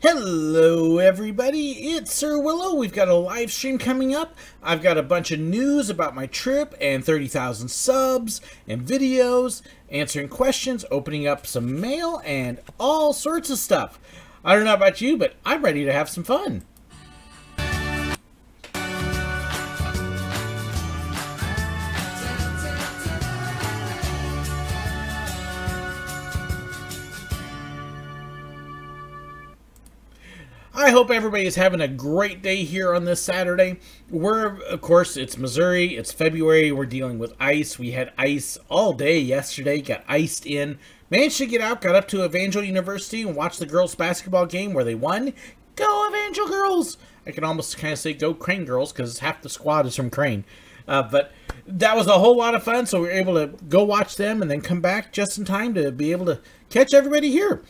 Hello everybody, it's Sir Willow. We've got a live stream coming up. I've got a bunch of news about my trip and 30,000 subs and videos, answering questions, opening up some mail, and all sorts of stuff. I don't know about you, but I'm ready to have some fun. I hope everybody is having a great day here on this Saturday. Of course, it's Missouri, it's February, we're dealing with ice. We had ice all day yesterday, got iced in. Managed to get out, got up to Evangel University and watched the girls' basketball game where they won. Go Evangel girls! I can almost kind of say go Crane girls because half the squad is from Crane. But that was a whole lot of fun, so we were able to go watch them and then come back just in time to be able to catch everybody here.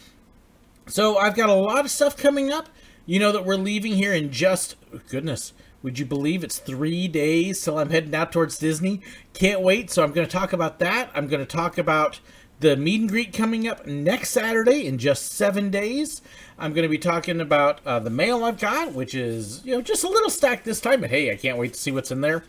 So I've got a lot of stuff coming up. You know that we're leaving here in just, goodness, would you believe it's 3 days till I'm heading out towards Disney? Can't wait, so I'm going to talk about that. I'm going to talk about the meet and greet coming up next Saturday in just 7 days. I'm going to be talking about the mail I've got, which is, you know, just a little stacked this time, but hey, I can't wait to see what's in there.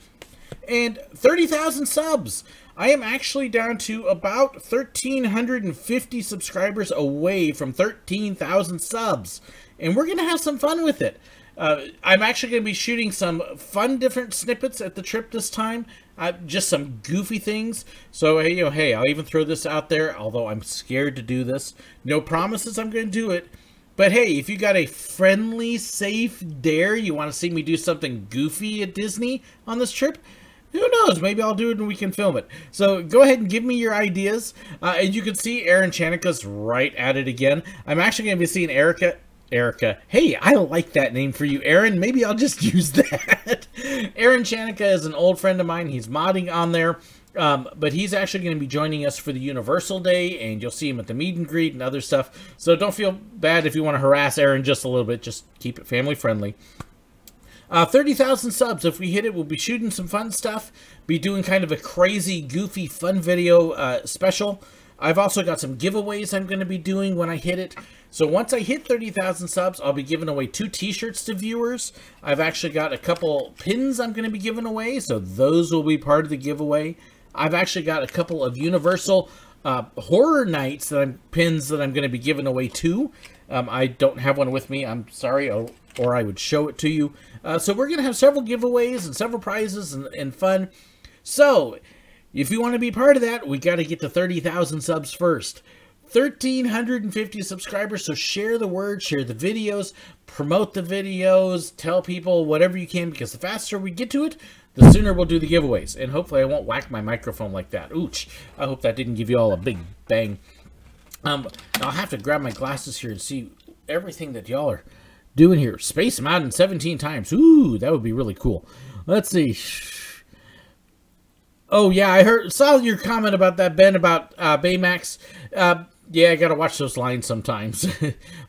And 30,000 subs. I am actually down to about 1,350 subscribers away from 13,000 subs. And we're going to have some fun with it. I'm actually going to be shooting some fun different snippets at the trip this time. Just some goofy things. So, hey, I'll even throw this out there, although I'm scared to do this. No promises I'm going to do it. But hey, if you got a friendly, safe dare, you want to see me do something goofy at Disney on this trip, who knows? Maybe I'll do it and we can film it. So go ahead and give me your ideas. And you can see Erin Chanica's right at it again. I'm actually going to be seeing Erica. Hey, I like that name for you, Aaron. Maybe I'll just use that. Aaron Chanica is an old friend of mine. He's modding on there. But he's actually going to be joining us for the Universal Day, and you'll see him at the meet and greet and other stuff. So don't feel bad if you want to harass Aaron just a little bit. Just keep it family friendly. 30,000 subs. If we hit it, we'll be shooting some fun stuff. Be doing kind of a crazy, goofy, fun video special. I've also got some giveaways I'm going to be doing when I hit it. So once I hit 30,000 subs, I'll be giving away 2 t-shirts to viewers. I've actually got a couple pins I'm going to be giving away, so those will be part of the giveaway. I've actually got a couple of Universal Horror Nights pins that I'm going to be giving away too. I don't have one with me, I'm sorry, or I would show it to you. So we're going to have several giveaways and several prizes and fun. So if you want to be part of that, we got to get to 30,000 subs first. 1,350 subscribers, so share the word, share the videos, promote the videos, tell people whatever you can, because the faster we get to it, the sooner we'll do the giveaways. And hopefully I won't whack my microphone like that. Ooch, I hope that didn't give you all a big bang. I'll have to grab my glasses here and see everything that y'all are doing here. Space Mountain 17 times. Ooh, that would be really cool. Let's see. Oh, yeah, I saw your comment about that, Ben, about Baymax. Yeah, I gotta watch those lines sometimes.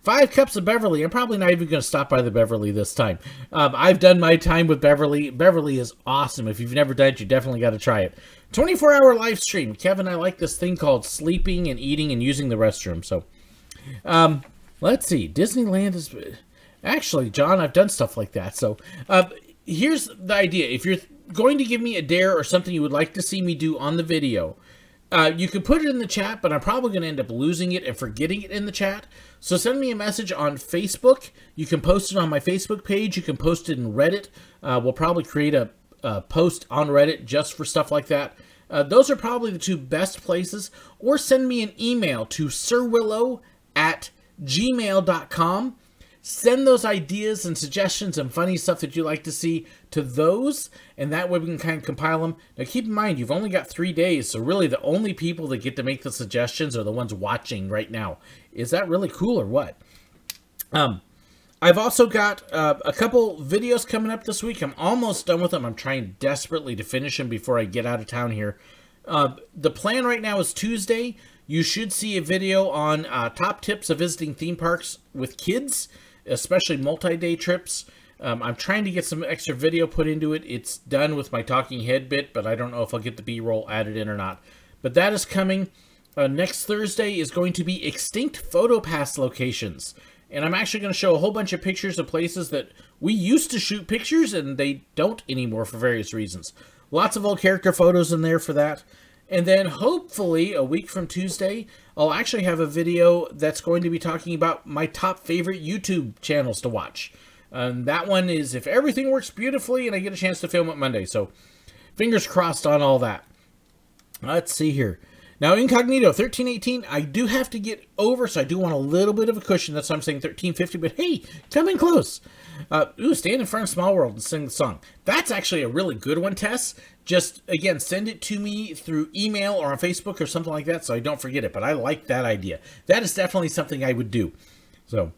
5 cups of Beverly. I'm probably not even gonna stop by the Beverly this time. I've done my time with Beverly. Beverly is awesome. If you've never done it, you definitely gotta try it. 24-hour live stream. Kevin, I like this thing called sleeping and eating and using the restroom. So, let's see. Disneyland is... Actually, John, I've done stuff like that. So, here's the idea. If you're going to give me a dare or something you would like to see me do on the video, you can put it in the chat, but I'm probably going to end up losing it and forgetting it in the chat. So send me a message on Facebook. You can post it on my Facebook page. You can post it in Reddit. We'll probably create a post on Reddit just for stuff like that. Those are probably the 2 best places. Or send me an email to sirwillow@gmail.com. Send those ideas and suggestions and funny stuff that you like to see to those, and that way we can kind of compile them. Now keep in mind, you've only got 3 days, so really the only people that get to make the suggestions are the ones watching right now. Is that really cool or what? I've also got a couple videos coming up this week. I'm almost done with them. I'm trying desperately to finish them before I get out of town here. The plan right now is Tuesday. You should see a video on top tips of visiting theme parks with kids, especially multi-day trips. I'm trying to get some extra video put into it. It's done with my talking head bit, but I don't know if I'll get the B-roll added in or not. But that is coming. Next Thursday is going to be extinct PhotoPass locations. And I'm actually going to show a whole bunch of pictures of places that we used to shoot pictures and they don't anymore for various reasons. Lots of old character photos in there for that. And then hopefully a week from Tuesday, I'll actually have a video that's going to be talking about my top favorite YouTube channels to watch. That one is if everything works beautifully and I get a chance to film it Monday. So fingers crossed on all that. Let's see here. Now, incognito, 1318, I do have to get over, so I do want a little bit of a cushion. That's why I'm saying 1350, but hey, come in close. Stand in front of Small World and sing the song. That's actually a really good one, Tess. Just, again, send it to me through email or on Facebook or something like that so I don't forget it, but I like that idea. That is definitely something I would do. So,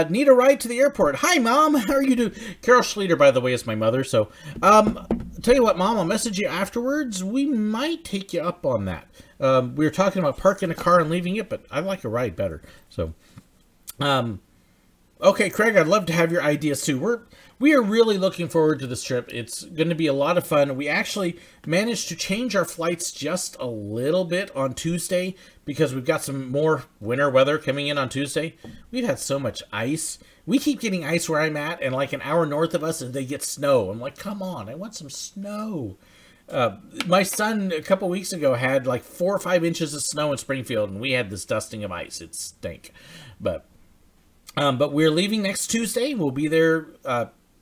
need a ride to the airport. Hi, Mom. How are you doing? Carol Schleter, by the way, is my mother. So, tell you what, Mom, I'll message you afterwards. We might take you up on that. We were talking about parking a car and leaving it, but I like a ride better. So, okay, Craig, I'd love to have your ideas too. We are really looking forward to this trip. It's going to be a lot of fun. We actually managed to change our flights just a little bit on Tuesday because we've got some more winter weather coming in on Tuesday. We've had so much ice. We keep getting ice where I'm at, and like an hour north of us, and they get snow. I'm like, come on, I want some snow. My son, a couple weeks ago, had like 4 or 5 inches of snow in Springfield, and we had this dusting of ice. It stank. But we're leaving next Tuesday. We'll be there,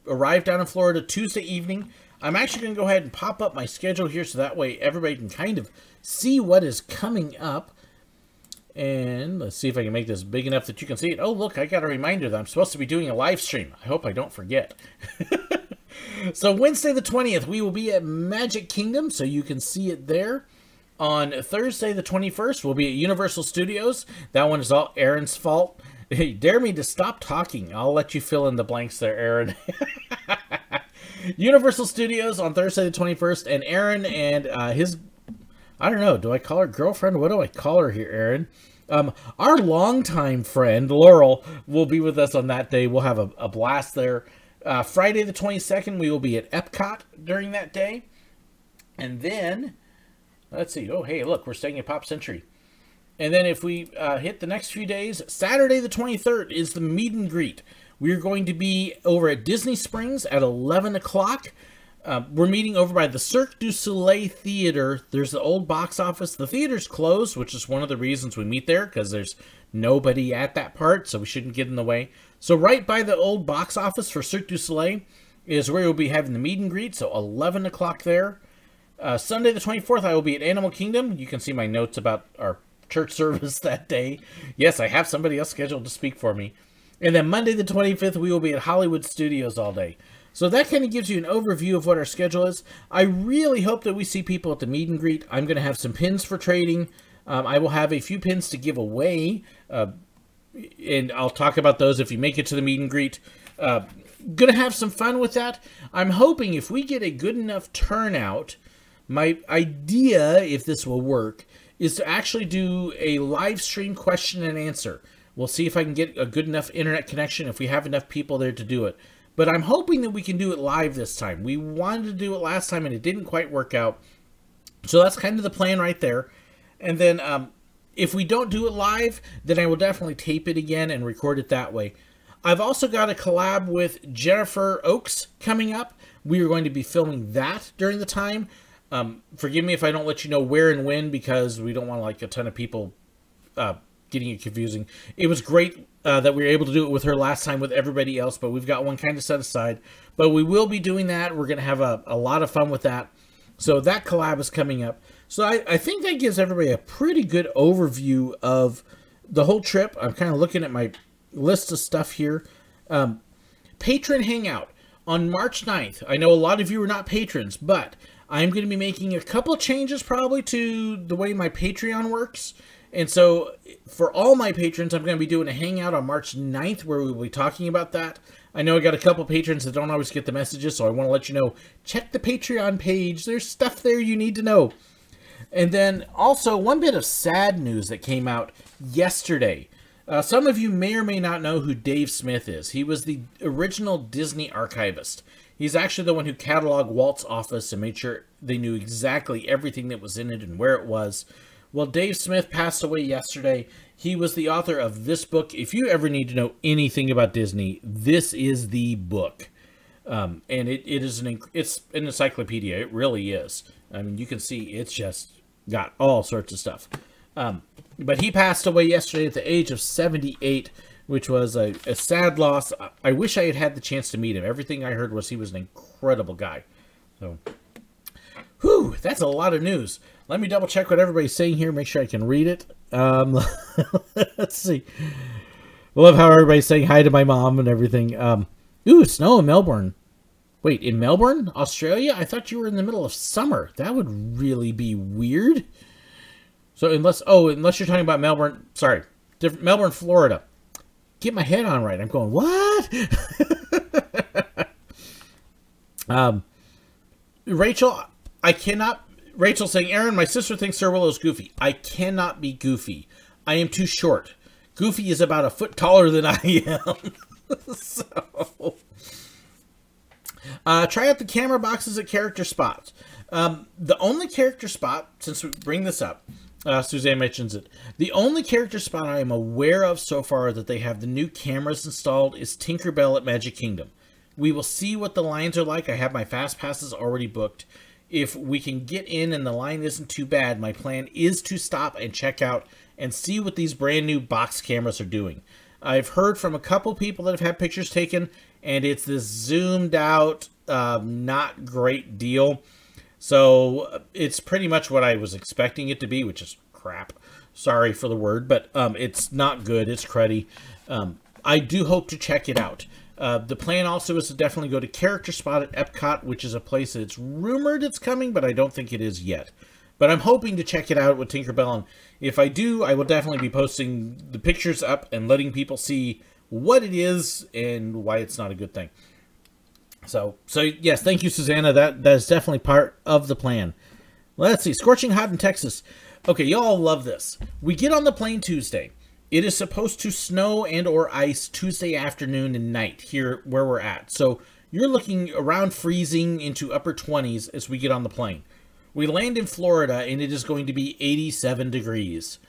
arrive down in Florida Tuesday evening. I'm actually going to go ahead and pop up my schedule here so that way everybody can kind of see what is coming up. And let's see if I can make this big enough that you can see it. Oh, look, I got a reminder that I'm supposed to be doing a live stream. I hope I don't forget. So Wednesday the 20th, we will be at Magic Kingdom, so you can see it there. On Thursday the 21st, we'll be at Universal Studios. That one is all Aaron's fault. Hey, dare me to stop talking. I'll let you fill in the blanks there, Aaron. Universal Studios on Thursday the 21st, and Aaron and his, I don't know, do I call her girlfriend? What do I call her here, Aaron? Our longtime friend, Laurel, will be with us on that day. We'll have a blast there. Friday the 22nd, we will be at Epcot during that day. And then, let's see. Oh, hey, look, we're staying at Pop Century. And then if we hit the next few days, Saturday the 23rd is the meet and greet. We're going to be over at Disney Springs at 11 o'clock. We're meeting over by the Cirque du Soleil Theater. There's the old box office. The theater's closed, which is one of the reasons we meet there, because there's nobody at that part, so we shouldn't get in the way. So right by the old box office for Cirque du Soleil is where we'll be having the meet and greet, so 11 o'clock there. Sunday the 24th, I will be at Animal Kingdom. You can see my notes about our church service that day. Yes, I have somebody else scheduled to speak for me. And then Monday the 25th, we will be at Hollywood Studios all day. So that kind of gives you an overview of what our schedule is. I really hope that we see people at the meet and greet. I'm going to have some pins for trading. I will have a few pins to give away. And I'll talk about those if you make it to the meet and greet. Going to have some fun with that. I'm hoping if we get a good enough turnout, my idea, if this will work, is to actually do a live stream question and answer. We'll see if I can get a good enough internet connection if we have enough people there to do it. But I'm hoping that we can do it live this time. We wanted to do it last time and it didn't quite work out. So that's kind of the plan right there. And then if we don't do it live, then I will definitely tape it again and record it that way. I've also got a collab with Jennifer Oakes coming up. We are going to be filming that during the time. Forgive me if I don't let you know where and when, because we don't want like a ton of people getting it confusing. It was great that we were able to do it with her last time with everybody else, but we've got one kind of set aside. But we will be doing that. We're going to have a lot of fun with that. So that collab is coming up. So I think that gives everybody a pretty good overview of the whole trip. I'm kind of looking at my list of stuff here. Patron Hangout on March 9th. I know a lot of you are not patrons, but I'm going to be making a couple changes probably to the way my Patreon works. And so for all my patrons, I'm going to be doing a hangout on March 9th where we'll be talking about that. I know I got a couple patrons that don't always get the messages, so I want to let you know, check the Patreon page. There's stuff there you need to know. And then also one bit of sad news that came out yesterday. Some of you may or may not know who Dave Smith is. He was the original Disney archivist. He's actually the one who cataloged Walt's office and made sure they knew exactly everything that was in it and where it was. Well, Dave Smith passed away yesterday. He was the author of this book. If you ever need to know anything about Disney, this is the book. And it's an encyclopedia. It really is. I mean, you can see it's just got all sorts of stuff. But he passed away yesterday at the age of 78, which was a sad loss. I wish I had had the chance to meet him. Everything I heard was he was an incredible guy. So, whew, that's a lot of news. Let me double check what everybody's saying here. Make sure I can read it. Let's see. I love how everybody's saying hi to my mom and everything. Ooh, snow in Melbourne. Wait, in Melbourne, Australia? I thought you were in the middle of summer. That would really be weird. So unless you're talking about Melbourne, sorry, Melbourne, Florida. Get my head on right. I'm going, what? Rachel, I cannot. Rachel saying, Aaron, my sister thinks Sir Willow is goofy. I cannot be goofy. I am too short. Goofy is about a foot taller than I am. So, try out the camera boxes at character spots. The only character spot, since we bring this up, Suzanne mentions it. The only character spot I am aware of so far that they have the new cameras installed is Tinkerbell at Magic Kingdom. We will see what the lines are like. I have my fast passes already booked. If we can get in and the line isn't too bad, my plan is to stop and check out and see what these brand new box cameras are doing. I've heard from a couple people that have had pictures taken, and it's this zoomed out, not great deal. So it's pretty much what I was expecting it to be, which is crap. Sorry for the word, but it's not good. It's cruddy. I do hope to check it out. The plan also is to definitely go to Character Spot at Epcot, which is a place that it's rumored it's coming, but I don't think it is yet. But I'm hoping to check it out with Tinkerbell, and if I do, I will definitely be posting the pictures up and letting people see what it is and why it's not a good thing. So yes, thank you, Susanna. That is definitely part of the plan. Let's see. Scorching hot in Texas. Okay, y'all love this. We get on the plane Tuesday. It is supposed to snow and or ice Tuesday afternoon and night here where we're at. So you're looking around freezing into upper 20s as we get on the plane. We land in Florida and it is going to be 87 degrees.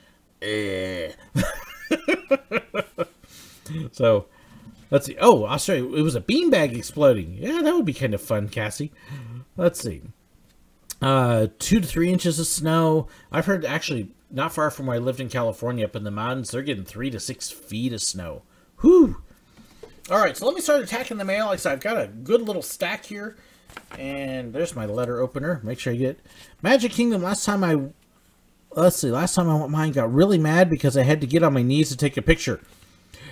So let's see. Oh, Australia. It was a beanbag exploding. Yeah, that would be kind of fun, Cassie. Let's see. 2 to 3 inches of snow. I've heard actually not far from where I lived in California up in the mountains, they're getting 3 to 6 feet of snow. Whew. All right, so let me start attacking the mail. Like I said, I've got a good little stack here. And there's my letter opener. Make sure you get it. Magic Kingdom, last time I went mine, got really mad because I had to get on my knees to take a picture.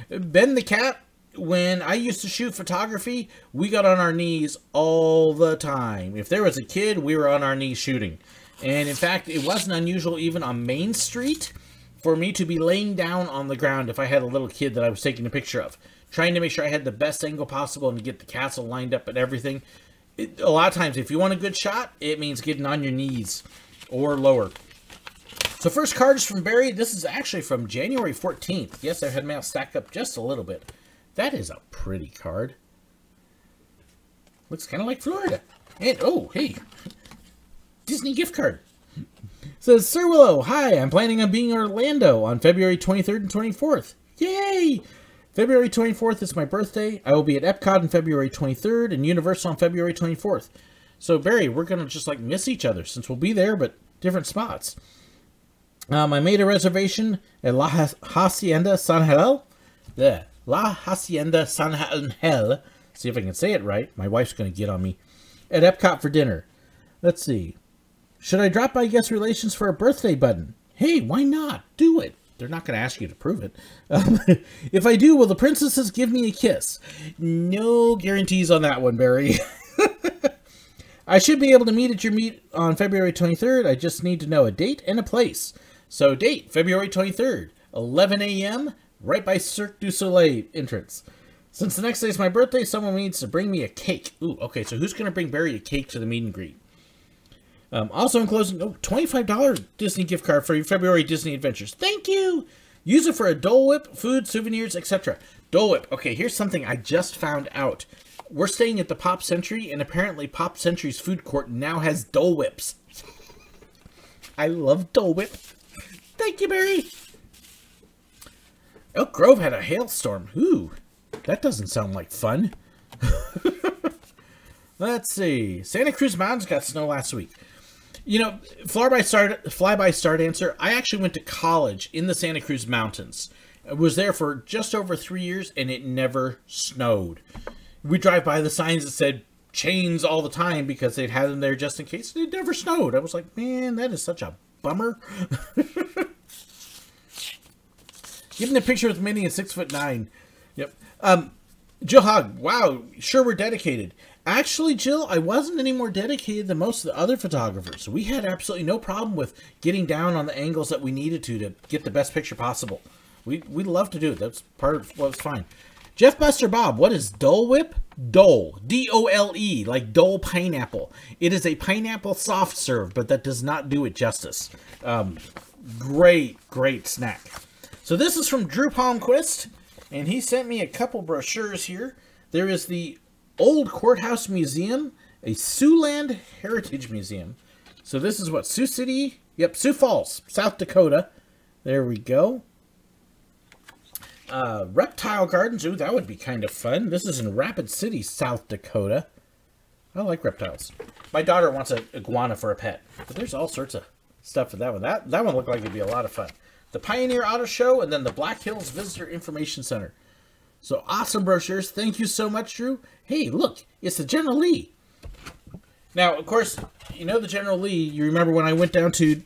Ben the cat, when I used to shoot photography, we got on our knees all the time. If there was a kid, we were on our knees shooting. And in fact, it wasn't unusual even on Main Street for me to be laying down on the ground if I had a little kid that I was taking a picture of. Trying to make sure I had the best angle possible and get the castle lined up and everything. A lot of times, if you want a good shot, it means getting on your knees or lower. So first card is from Barry. This is actually from January 14th. Yes, I've had mail stack up just a little bit. That is a pretty card. Looks kind of like Florida. And, oh, hey, Disney gift card. Says, Sir Willow, hi, I'm planning on being in Orlando on February 23rd and 24th. Yay! February 24th is my birthday. I will be at Epcot on February 23rd and Universal on February 24th. So, Barry, we're going to just, like, miss each other since we'll be there, but different spots. I made a reservation at La Hacienda San Angel. Yeah, La Hacienda San Angel. See if I can say it right. My wife's going to get on me. At Epcot for dinner. Let's see. Should I drop by guest relations for a birthday button? Hey, why not? Do it. They're not going to ask you to prove it. If I do, will the princesses give me a kiss? No guarantees on that one, Barry. I should be able to meet at your meet on February 23rd. I just need to know a date and a place. So date, February 23rd, 11 a.m., right by Cirque du Soleil entrance. Since the next day is my birthday, someone needs to bring me a cake. Ooh, okay, so who's going to bring Barry a cake to the meet and greet? Also in closing, $25 Disney gift card for your February Disney Adventures. Thank you! Use it for a Dole Whip, food, souvenirs, etc. Dole Whip. Okay, here's something I just found out. We're staying at the Pop Century, and apparently Pop Century's food court now has Dole Whips. I love Dole Whip. Thank you, Barry. Elk Grove had a hailstorm. Ooh, that doesn't sound like fun. Let's see. Santa Cruz Mountains got snow last week. You know, fly-by star dancer, I actually went to college in the Santa Cruz Mountains. I was there for just over 3 years, and it never snowed. We drive by the signs that said chains all the time because they'd had them there just in case. It never snowed. I was like, man, that is such a bummer. Give me a picture with Minnie at 6'9". Yep. Jill Hogg, wow, sure we're dedicated. Actually, Jill, I wasn't any more dedicated than most of the other photographers. We had absolutely no problem with getting down on the angles that we needed to get the best picture possible. We love to do it. That's part of what's fine. Jeff Buster Bob, what is Dole Whip? Dole, D-O-L-E, like Dole pineapple. It is a pineapple soft serve, but that does not do it justice. Great snack. So this is from Drew Palmquist, and he sent me a couple brochures here. There is the Old Courthouse Museum, a Siouxland Heritage Museum. So this is what, Sioux City? Yep, Sioux Falls, South Dakota. There we go. Reptile Gardens. Ooh, that would be kind of fun. This is in Rapid City, South Dakota. I like reptiles. My daughter wants an iguana for a pet. But there's all sorts of stuff for that one. That one looked like it'd be a lot of fun. The Pioneer Auto Show, and then the Black Hills Visitor Information Center. So awesome brochures. Thank you so much, Drew. Hey, look, it's the General Lee. Now, of course, you know the General Lee. You remember when I went down to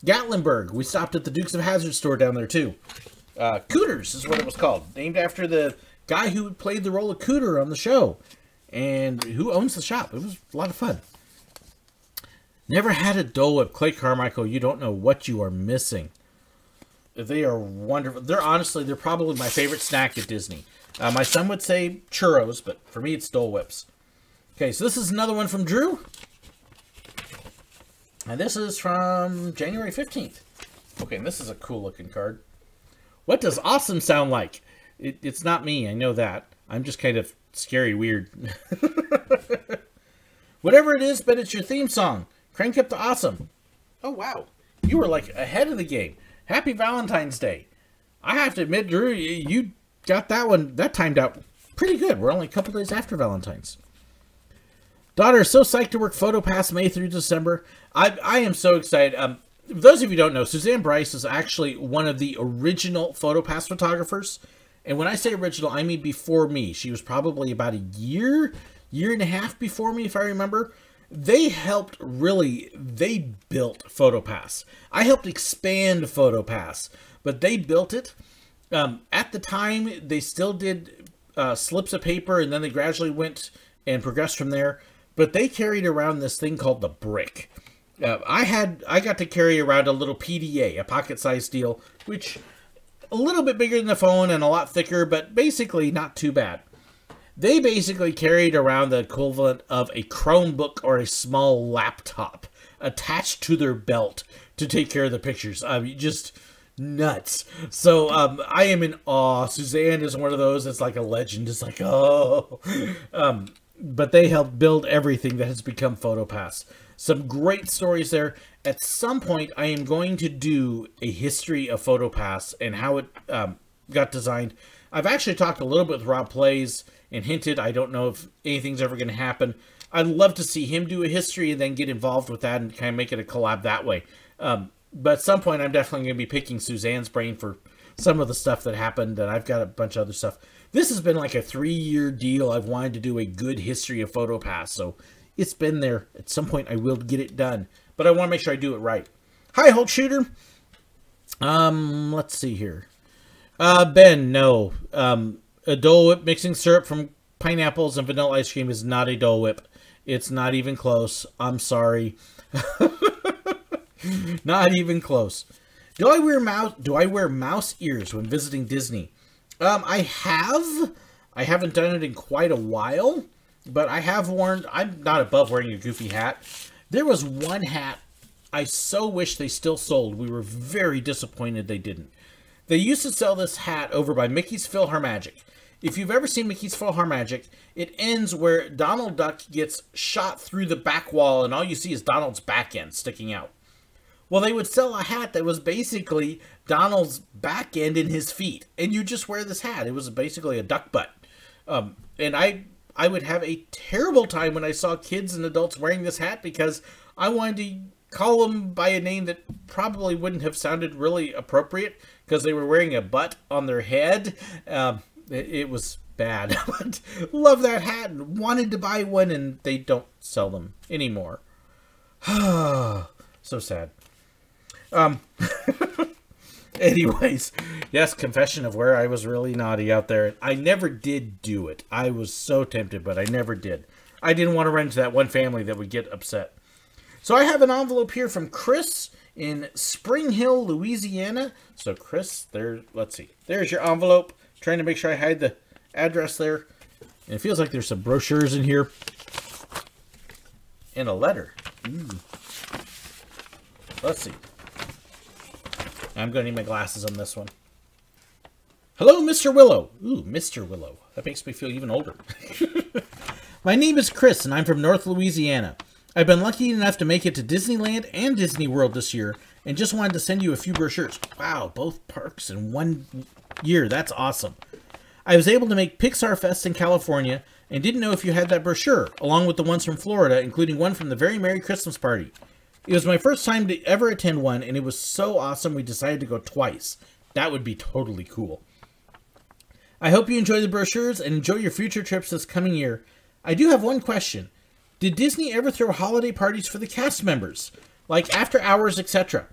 Gatlinburg. We stopped at the Dukes of Hazzard store down there, too. Cooters is what it was called. Named after the guy who played the role of Cooter on the show. And who owns the shop. It was a lot of fun. Never had a Dole Whip. Clay Carmichael, you don't know what you are missing. They are wonderful. They're probably my favorite snack at Disney. My son would say churros, but for me it's Dole Whips. Okay, so this is another one from Drew. And this is from January 15th. Okay, and this is a cool looking card. What does awesome sound like? It's not me, I know that. I'm just kind of scary weird. Whatever it is, but it's your theme song. Crank up the awesome. Oh, wow. You were like ahead of the game. Happy Valentine's Day. I have to admit, Drew, you got that one, that timed out pretty good. We're only a couple days after Valentine's. Daughter is so psyched to work PhotoPass May through December. I am so excited. Those of you who don't know, Suzanne Bryce is actually one of the original PhotoPass photographers. And when I say original, I mean before me. She was probably about a year and a half before me, if I remember. They helped they built PhotoPass. I helped expand PhotoPass, but they built it. At the time, they still did slips of paper, and then they gradually went and progressed from there. But they carried around this thing called the brick. I got to carry around a little PDA, a pocket-sized deal, which a little bit bigger than the phone and a lot thicker, but basically not too bad. They basically carried around the equivalent of a Chromebook or a small laptop attached to their belt to take care of the pictures. Just nuts. So I am in awe. Suzanne is one of those that's like a legend. It's like, oh. But they helped build everything that has become PhotoPass. Some great stories there. At some point, I am going to do a history of PhotoPass and how it got designed. I've actually talked a little bit with Rob Plays and hinted. I don't know if anything's ever going to happen. I'd love to see him do a history and then get involved with that and kind of make it a collab that way. But at some point, I'm definitely going to be picking Suzanne's brain for some of the stuff that happened, and I've got a bunch of other stuff. This has been like a 3-year deal. I've wanted to do a good history of PhotoPass, so it's been there. At some point, I will get it done, but I want to make sure I do it right. Hi, Hulk Shooter. Let's see here. Ben, no. A Dole Whip mixing syrup from pineapples and vanilla ice cream is not a Dole Whip. It's not even close. I'm sorry. Not even close. Do I wear mouse ears when visiting Disney? I have. I haven't done it in quite a while, but I have worn. I'm not above wearing a goofy hat. There was one hat I so wish they still sold. We were very disappointed they didn't. They used to sell this hat over by Mickey's PhilharMagic. If you've ever seen Mickey's PhilharMagic, it ends where Donald Duck gets shot through the back wall and all you see is Donald's back end sticking out. Well, they would sell a hat that was basically Donald's back end in his feet, and you just wear this hat. It was basically a duck butt. And I would have a terrible time when I saw kids and adults wearing this hat because I wanted to call them by a name that probably wouldn't have sounded really appropriate because they were wearing a butt on their head. It was bad. But love that hat and wanted to buy one, and they don't sell them anymore. So sad. Anyways, yes, confession of where I was really naughty out there. I never did do it. I was so tempted, but I never did. I didn't want to run into that one family that would get upset. So I have an envelope here from Chris in Spring Hill, Louisiana. So Chris, there, let's see. There's your envelope. Trying to make sure I hide the address there. And it feels like there's some brochures in here. And a letter. Ooh. Let's see. I'm going to need my glasses on this one. Hello, Mr. Willow. Ooh, Mr. Willow. That makes me feel even older. My name is Chris, and I'm from North Louisiana. I've been lucky enough to make it to Disneyland and Disney World this year, and just wanted to send you a few brochures. Wow, both parks in 1 year. That's awesome. I was able to make Pixar Fest in California, and didn't know if you had that brochure, along with the ones from Florida, including one from the Very Merry Christmas Party. It was my first time to ever attend one, and it was so awesome we decided to go twice. That would be totally cool. I hope you enjoy the brochures and enjoy your future trips this coming year. I do have one question. Did Disney ever throw holiday parties for the cast members? Like after hours, etc.?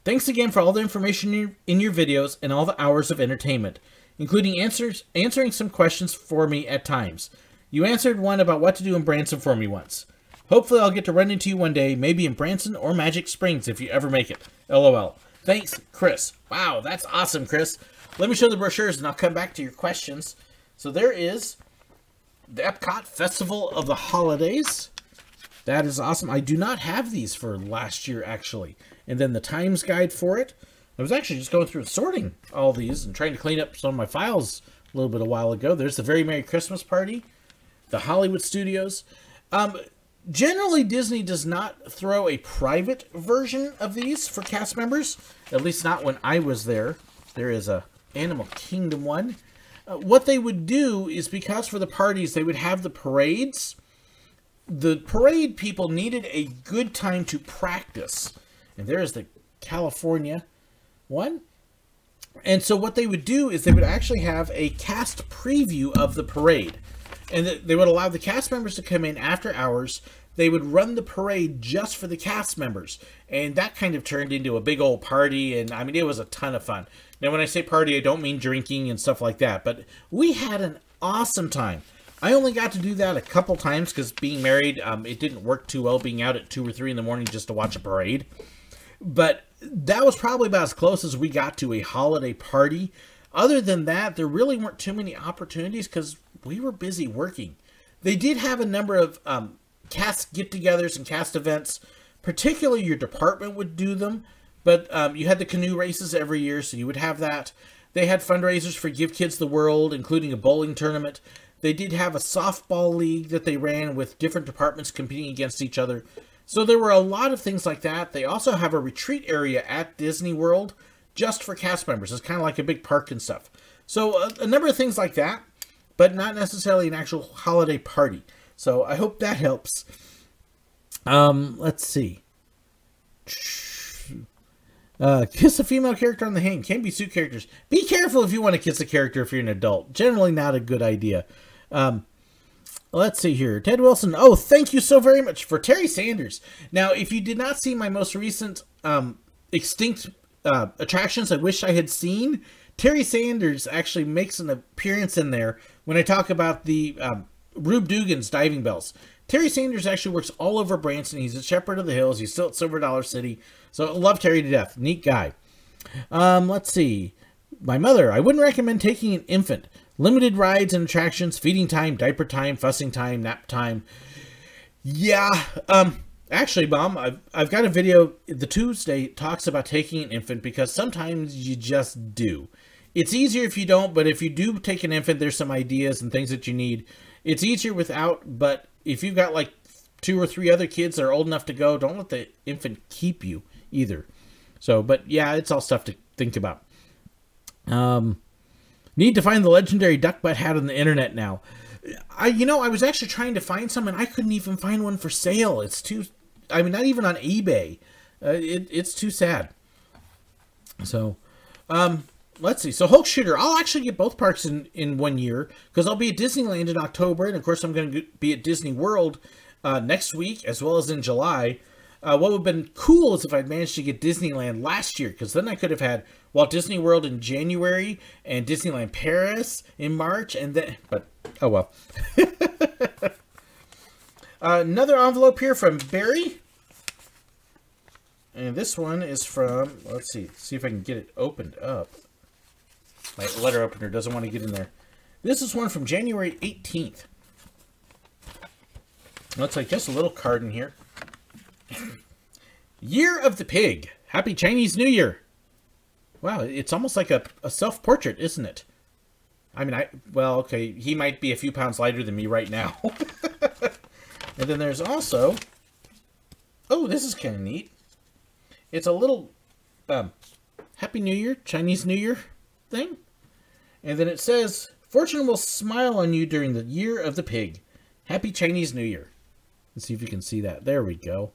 Thanks again for all the information in your videos and all the hours of entertainment, including answering some questions for me at times. You answered one about what to do in Branson for me once. Hopefully I'll get to run into you one day, maybe in Branson or Magic Springs if you ever make it. LOL. Thanks, Chris. Wow, that's awesome, Chris. Let me show the brochures and I'll come back to your questions. So there is the Epcot Festival of the Holidays. That is awesome. I do not have these for last year, actually. And then the Times Guide for it. I was actually just going through and sorting all these and trying to clean up some of my files a little bit a while ago. There's the Very Merry Christmas Party, the Hollywood Studios. Generally, Disney does not throw a private version of these for cast members, at least not when I was there. There is a Animal Kingdom one. What they would do is, because for the parties they would have the parades, the parade people needed a good time to practice. And there is the California one. And so what they would do is they would actually have a cast preview of the parade. And they would allow the cast members to come in after hours. They would run the parade just for the cast members. And that kind of turned into a big old party. And I mean, it was a ton of fun. Now, when I say party, I don't mean drinking and stuff like that. But we had an awesome time. I only got to do that a couple times because being married, it didn't work too well being out at 2 or 3 in the morning just to watch a parade. But that was probably about as close as we got to a holiday party. Other than that, there really weren't too many opportunities because we were busy working. They did have a number of cast get-togethers and cast events. Particularly your department would do them. But you had the canoe races every year, so you would have that. They had fundraisers for Give Kids the World, including a bowling tournament. They did have a softball league that they ran with different departments competing against each other. So there were a lot of things like that. They also have a retreat area at Disney World just for cast members. It's kind of like a big park and stuff. So a number of things like that, but not necessarily an actual holiday party. So I hope that helps. Let's see. Kiss a female character on the hand. Can be suit characters. Be careful if you want to kiss a character if you're an adult. Generally not a good idea. Let's see here. Ted Wilson. Oh, thank you so very much for Terry Sanders. Now, if you did not see my most recent extinct attractions I wish I had seen, Terry Sanders actually makes an appearance in there when I talk about the Rube Dugan's diving bells. Terry Sanders actually works all over Branson. He's a shepherd of the hills. He's still at Silver Dollar City. So I love Terry to death. Neat guy. Let's see. My mother. I wouldn't recommend taking an infant. Limited rides and attractions, feeding time, diaper time, fussing time, nap time. Yeah. Actually, Mom, I've got a video. The Tuesday talks about taking an infant because sometimes you just do. It's easier if you don't, but if you do take an infant, there's some ideas and things that you need. It's easier without, but if you've got like 2 or 3 other kids that are old enough to go, don't let the infant keep you. either. So, but yeah, it's all stuff to think about. Need to find the legendary duck butt hat on the internet now. I was actually trying to find some, and I couldn't even find one for sale. It's too, I mean, not even on eBay. It's too sad. So, let's see. So Hulk Shooter, I'll actually get both parks in 1 year, because I'll be at Disneyland in October, and of course I'm going to be at Disney World next week, as well as in July. What would have been cool is if I'd managed to get Disneyland last year, because then I could have had Walt Disney World in January and Disneyland Paris in March, and then, but, oh well. Another envelope here from Barry. And this one is from, let's see if I can get it opened up. My letter opener doesn't want to get in there. This is one from January 18th. Looks like just a little card in here. Year of the Pig. Happy Chinese New Year. Wow, it's almost like a self-portrait, isn't it? I mean, well, okay, he might be a few pounds lighter than me right now. And then there's also, oh, this is kind of neat. It's a little Happy New Year, Chinese New Year thing. And then it says, fortune will smile on you during the Year of the Pig. Happy Chinese New Year. Let's see if you can see that. There we go.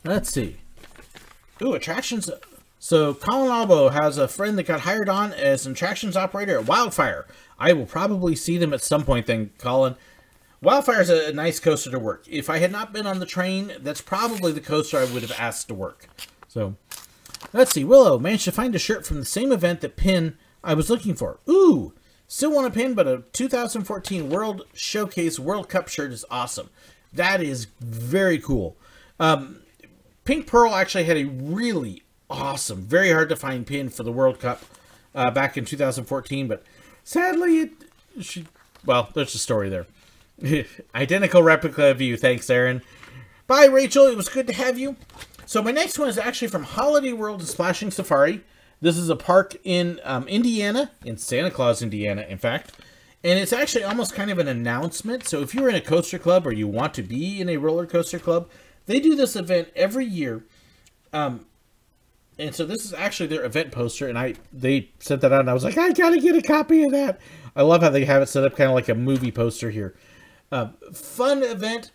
Let's see. Ooh, attractions. So, Colin Albo has a friend that got hired on as an attractions operator at Wildfire. I will probably see them at some point then, Colin. Wildfire is a nice coaster to work. If I had not been on the train, that's probably the coaster I would have asked to work. So, let's see. Willow managed to find a shirt from the same event that pin I was looking for. Ooh, still want a pin, but a 2014 World Showcase World Cup shirt is awesome. That is very cool. Pink Pearl actually had a really awesome, very hard to find pin for the World Cup back in 2014, but sadly, well, there's a story there. Identical replica of you. Thanks, Aaron. Bye, Rachel. It was good to have you. So my next one is actually from Holiday World and Splashing Safari. This is a park in Indiana, in Santa Claus, Indiana, in fact. And it's actually almost kind of an announcement. So if you're in a coaster club or you want to be in a roller coaster club, they do this event every year. And so this is actually their event poster, and they sent that out, and I was like, I gotta get a copy of that. I love how they have it set up kind of like a movie poster here. Fun event.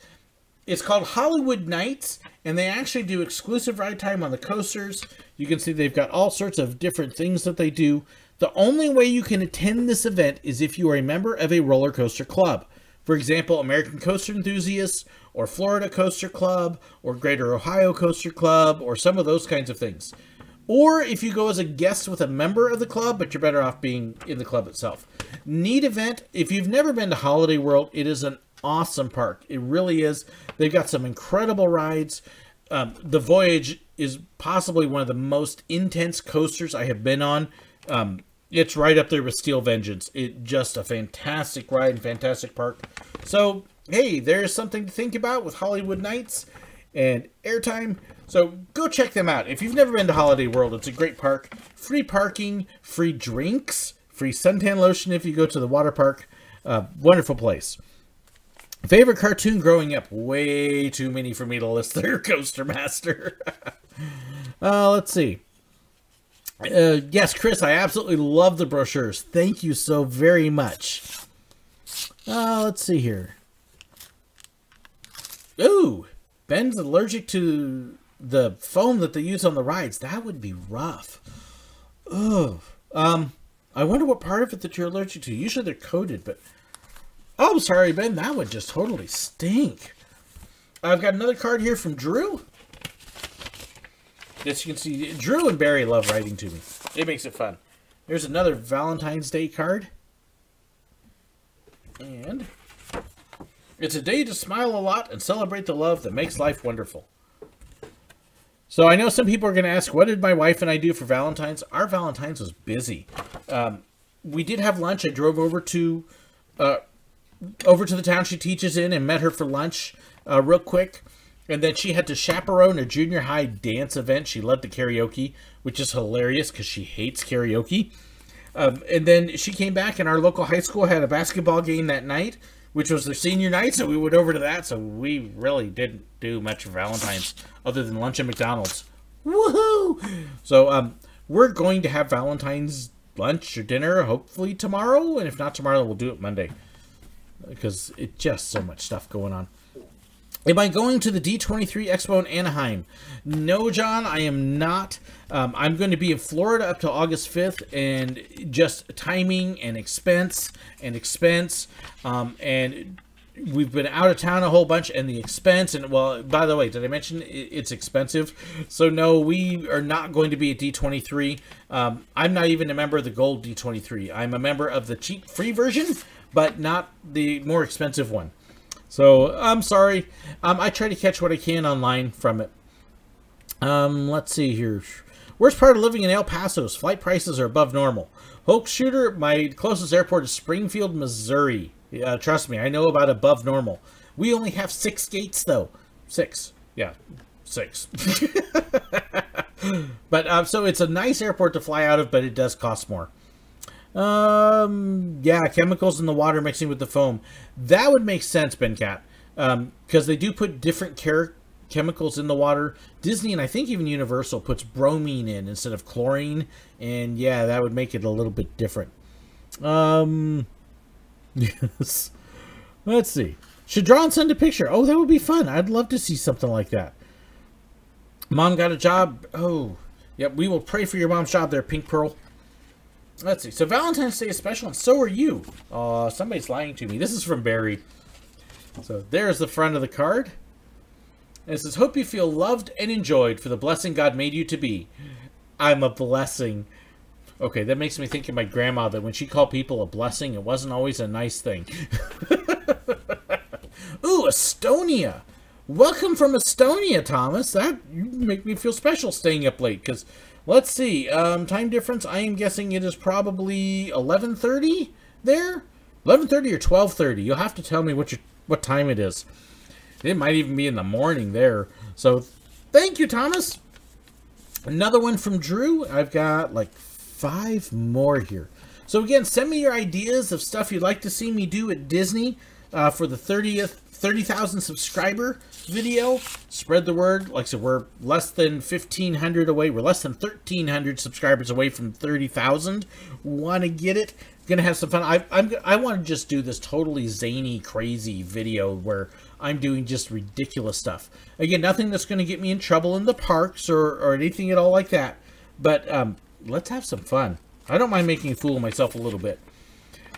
It's called Hollywood Nights, and they actually do exclusive ride time on the coasters. You can see they've got all sorts of different things that they do. The only way you can attend this event is if you are a member of a roller coaster club. For example, American Coaster Enthusiasts, or Florida Coaster Club, or Greater Ohio Coaster Club, or some of those kinds of things. Or if you go as a guest with a member of the club, but you're better off being in the club itself. Neat event. If you've never been to Holiday World, it is an awesome park. It really is. They've got some incredible rides. The Voyage is possibly one of the most intense coasters I have been on. It's right up there with Steel Vengeance. It's just a fantastic ride and fantastic park. So, hey, there's something to think about with Hollywood Nights and Airtime. So go check them out. If you've never been to Holiday World, it's a great park. Free parking, free drinks, free suntan lotion if you go to the water park. Wonderful place. Favorite cartoon growing up? Way too many for me to list there, Coaster Master. Let's see. Yes, Chris, I absolutely love the brochures. Thank you so very much. Let's see here. Ooh, Ben's allergic to the foam that they use on the rides. That would be rough. Ugh. I wonder what part of it that you're allergic to. Usually they're coated, but... Oh, sorry, Ben. That would just totally stink. I've got another card here from Drew. As you can see, Drew and Barry love writing to me. It makes it fun. There's another Valentine's Day card. And it's a day to smile a lot and celebrate the love that makes life wonderful. So I know some people are going to ask, what did my wife and I do for Valentine's? Our Valentine's was busy. We did have lunch. I drove over to the town she teaches in and met her for lunch real quick. And then she had to chaperone a junior high dance event. She led the karaoke, which is hilarious because she hates karaoke. And then she came back, and our local high school had a basketball game that night. which was their senior night, so we went over to that. So we really didn't do much for Valentine's other than lunch at McDonald's. Woohoo! So we're going to have Valentine's lunch or dinner hopefully tomorrow, and if not tomorrow, we'll do it Monday because it's just so much stuff going on. Am I going to the D23 Expo in Anaheim? No, John, I am not. I'm going to be in Florida up to August 5th, and just timing and expense, and we've been out of town a whole bunch, and the expense, and well, by the way, did I mention it's expensive? So no, we are not going to be at D23. I'm not even a member of the Gold D23. I'm a member of the cheap free version, but not the more expensive one. So, I'm sorry. I try to catch what I can online from it. Let's see here. Worst part of living in El Paso is flight prices are above normal. Hope Shooter, my closest airport is Springfield, Missouri. Trust me, I know about above normal. We only have 6 gates, though. 6. Yeah, 6. But, so it's a nice airport to fly out of, but it does cost more. Yeah, chemicals in the water mixing with the foam. That would make sense, BenCat. Because they do put different chemicals in the water. Disney and I think even Universal puts bromine in instead of chlorine. And yeah, that would make it a little bit different. Yes. Let's see. Should draw and send a picture. Oh, that would be fun. I'd love to see something like that. Mom got a job. Oh, yep. We will pray for your mom's job there, Pink Pearl. Let's see. So Valentine's Day is special, and so are you. Somebody's lying to me. This is from Barry. So there's the front of the card. And it says, hope you feel loved and enjoyed for the blessing God made you to be. I'm a blessing. Okay, that makes me think of my grandma, that when she called people a blessing, it wasn't always a nice thing. Ooh, Estonia. Welcome from Estonia, Thomas. That you make me feel special staying up late, because... Let's see, time difference, I am guessing it is probably 11:30 there? 11:30 or 12:30. You'll have to tell me what time it is. It might even be in the morning there. So, thank you, Thomas. Another one from Drew. I've got like 5 more here. So again, send me your ideas of stuff you'd like to see me do at Disney for the 30,000 subscriber video. Spread the word. Like I said, we're less than 1,500 away. We're less than 1,300 subscribers away from 30,000. Want to get it? Gonna have some fun. I want to just do this totally zany, crazy video where I'm doing just ridiculous stuff. Again, nothing that's going to get me in trouble in the parks or anything at all like that. But let's have some fun. I don't mind making a fool of myself a little bit.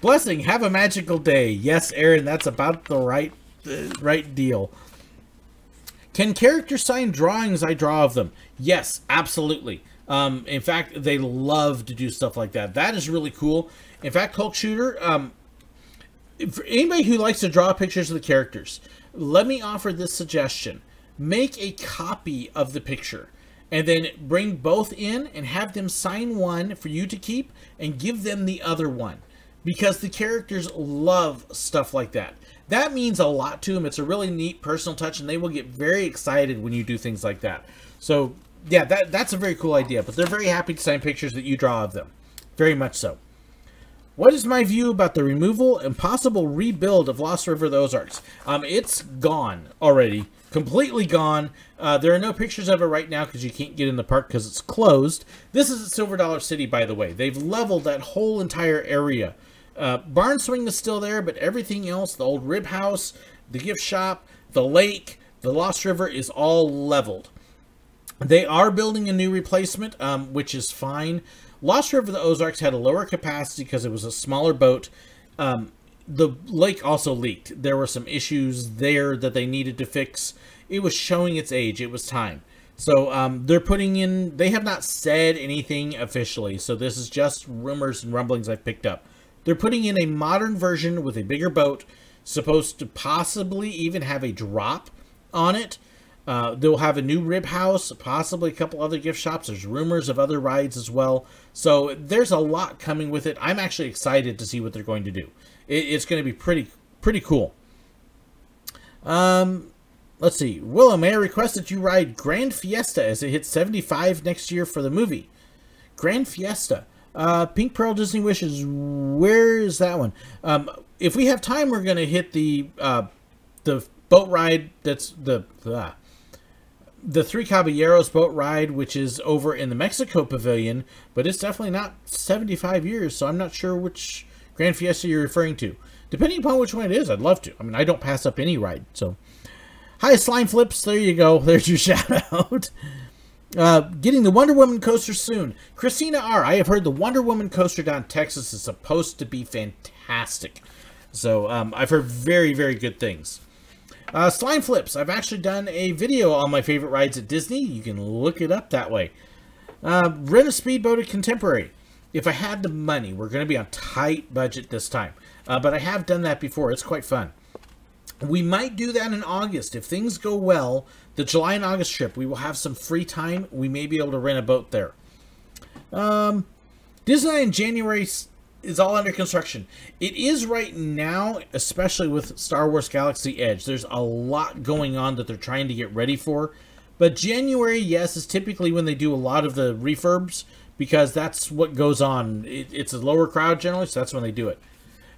Blessing, have a magical day. Yes, Aaron, that's about the right deal. Can characters sign drawings I draw of them? Yes, absolutely. In fact, they love to do stuff like that. That is really cool. In fact, Hulk Shooter, for anybody who likes to draw pictures of the characters, let me offer this suggestion. Make a copy of the picture and then bring both in and have them sign one for you to keep and give them the other one. Because the characters love stuff like that. That means a lot to them. It's a really neat personal touch, and they will get very excited when you do things like that. So, yeah, that's a very cool idea. But they're very happy to sign pictures that you draw of them. Very much so. What is my view about the removal and possible rebuild of Lost River of the Ozarks? It's gone already. Completely gone. There are no pictures of it right now because you can't get in the park because it's closed. This is at Silver Dollar City, by the way. They've leveled that whole entire area. Barn Swing is still there, but everything else, the old rib house, the gift shop, the lake, the Lost River is all leveled. They are building a new replacement, which is fine. Lost River of the Ozarks had a lower capacity because it was a smaller boat. The lake also leaked. There were some issues there that they needed to fix. It was showing its age. It was time. So they're putting in, they have not said anything officially. So this is just rumors and rumblings I've picked up. They're putting in a modern version with a bigger boat, supposed to possibly even have a drop on it. They'll have a new rib house, possibly a couple other gift shops. There's rumors of other rides as well. So there's a lot coming with it. I'm actually excited to see what they're going to do. It's going to be pretty cool. Let's see. Willow, may I request that you ride Grand Fiesta as it hits 75 next year for the movie? Grand Fiesta. Pink Pearl Disney Wishes, where is that one? if we have time, we're going to hit the boat ride. That's the Three Caballeros boat ride, which is over in the Mexico Pavilion, but it's definitely not 75 years, so I'm not sure which Grand Fiesta you're referring to. Depending upon which one it is, I'd love to. I mean, I don't pass up any ride. So, hi, Slime Flips. There you go. There's your shout out. Getting the Wonder Woman coaster soon. Christina R. I have heard the Wonder Woman coaster down in Texas is supposed to be fantastic. So, I've heard very, very good things. Slime Flips. I've actually done a video on my favorite rides at Disney. You can look it up that way. Rent a speedboat at Contemporary. If I had the money, we're going to be on tight budget this time. But I have done that before. It's quite fun. We might do that in August. If things go well, the July and August trip, we will have some free time. We may be able to rent a boat there. Disneyland in January is all under construction. It is right now, especially with Star Wars Galaxy Edge. There's a lot going on that they're trying to get ready for. But January, yes, is typically when they do a lot of the refurbs, because that's what goes on. It's a lower crowd generally, so that's when they do it.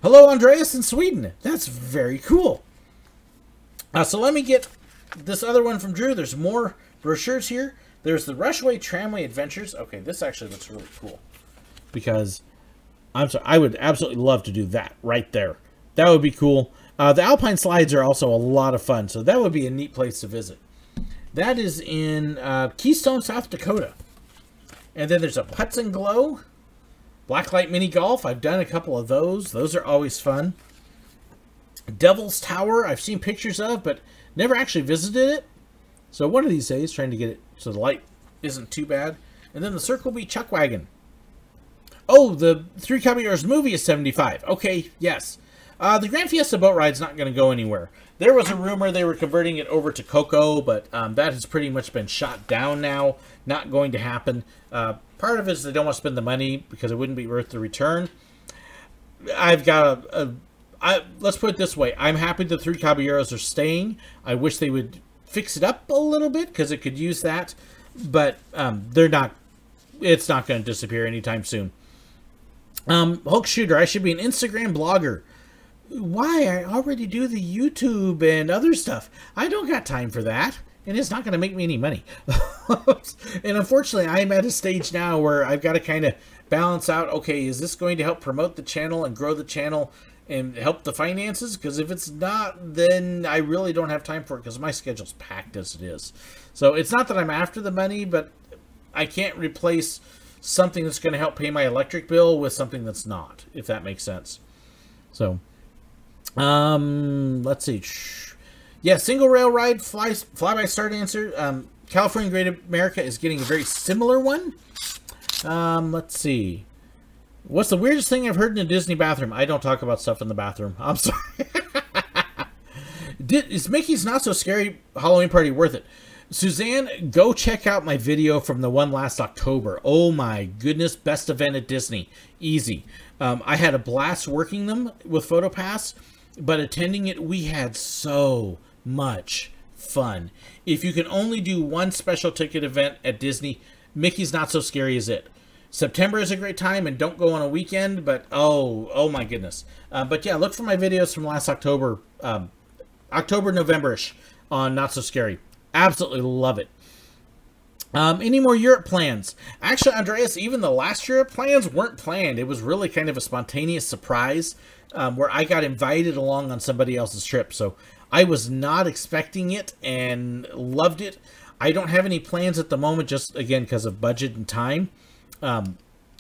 Hello, Andreas in Sweden. That's very cool. So let me get this other one from Drew. There's more brochures here. There's the Rushway Tramway Adventures. Okay, this actually looks really cool, because I'm sorry, I would absolutely love to do that right there. That would be cool. The Alpine slides are also a lot of fun, so that would be a neat place to visit. That is in Keystone, South Dakota. And then there's a Putz and Glow. Blacklight Mini Golf. I've done a couple of those. Those are always fun. Devil's Tower. I've seen pictures of, but never actually visited it. So one of these days, trying to get it so the light isn't too bad. And then the Circle B Chuck Wagon. Oh, the Three Caballeros movie is 75. Okay, yes. The Grand Fiesta boat ride's not going to go anywhere. There was a rumor they were converting it over to Coco, but that has pretty much been shot down now. Not going to happen. Part of it is they don't want to spend the money because it wouldn't be worth the return. I've got let's put it this way. I'm happy the Three Caballeros are staying. I wish they would fix it up a little bit because it could use that. But they're not. It's not going to disappear anytime soon. Hulk Shooter. I should be an Instagram blogger. Why? I already do the YouTube and other stuff. I don't got time for that. And it's not going to make me any money. And unfortunately, I'm at a stage now where I've got to kind of balance out, okay, is this going to help promote the channel and grow the channel and help the finances? Because if it's not, then I really don't have time for it because my schedule's packed as it is. So it's not that I'm after the money, but I can't replace something that's going to help pay my electric bill with something that's not, if that makes sense. So, let's see. Yeah, single rail ride, flyby start answer. California Great America is getting a very similar one. Let's see. What's the weirdest thing I've heard in a Disney bathroom? I don't talk about stuff in the bathroom. I'm sorry. Is Mickey's Not So Scary Halloween Party worth it? Suzanne, go check out my video from the one last October. Oh my goodness, best event at Disney. Easy. I had a blast working them with PhotoPass, but attending it, we had so much fun. If you can only do one special ticket event at Disney, Mickey's Not So Scary is it. September is a great time, and don't go on a weekend, but oh my goodness. But yeah, look for my videos from last October, October, November-ish on Not So Scary. Absolutely love it. Any more Europe plans? Actually, Andreas, even the last Europe plans weren't planned. It was really kind of a spontaneous surprise where I got invited along on somebody else's trip. So I was not expecting it and loved it. I don't have any plans at the moment, just, again, because of budget and time.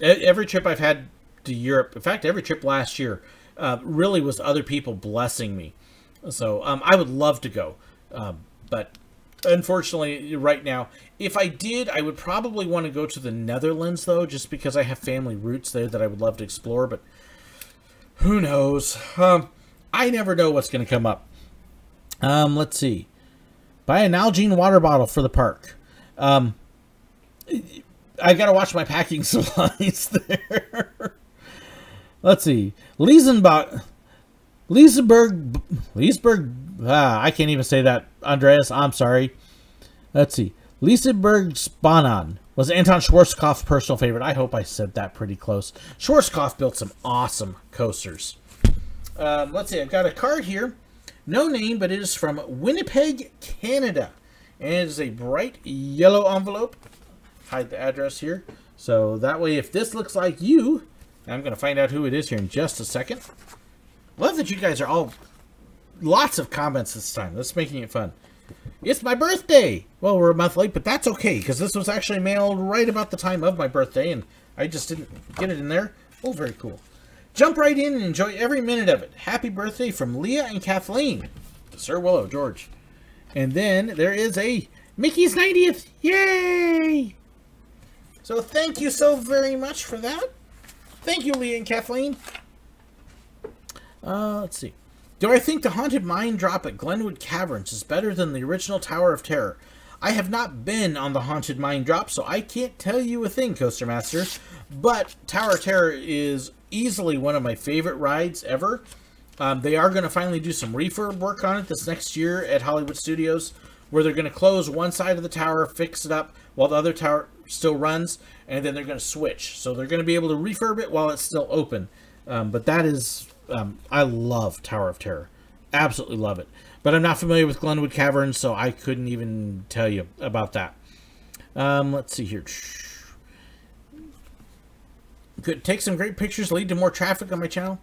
Every trip I've had to Europe, in fact, every trip last year, really was other people blessing me. So I would love to go. But unfortunately, right now, if I did, I would probably want to go to the Netherlands, though, just because I have family roots there that I would love to explore. But who knows? I never know what's going to come up. Let's see. Buy an Nalgene water bottle for the park. I got to watch my packing supplies there. Let's see. Leesburg. I can't even say that, Andreas. I'm sorry. Let's see. Leesburg Spanon was Anton Schwarzkopf's personal favorite. I hope I said that pretty close. Schwarzkopf built some awesome coasters. Let's see, I've got a card here. No name, but it is from Winnipeg, Canada. And it is a bright yellow envelope. Hide the address here. So that way, if this looks like you, I'm going to find out who it is here in just a second. Love that you guys are all... Lots of comments this time. That's making it fun. It's my birthday! Well, we're a month late, but that's okay, because this was actually mailed right about the time of my birthday, and I just didn't get it in there. Oh, very cool. Jump right in and enjoy every minute of it. Happy birthday from Leah and Kathleen. To Sir Willow, George. And then there is a Mickey's 90th. Yay! So thank you so very much for that. Thank you, Leah and Kathleen. Let's see. Do I think the Haunted Mine Drop at Glenwood Caverns is better than the original Tower of Terror? I have not been on the Haunted Mine Drop, so I can't tell you a thing, Coaster Master. But Tower of Terror is easily one of my favorite rides ever. They are going to finally do some refurb work on it this next year at Hollywood Studios, where they're going to close one side of the tower, fix it up, while the other tower still runs, and then they're going to switch. So they're going to be able to refurb it while it's still open. But that is... I love Tower of Terror. Absolutely love it. But I'm not familiar with Glenwood Caverns, so I couldn't even tell you about that. Let's see here. Could take some great pictures, lead to more traffic on my channel.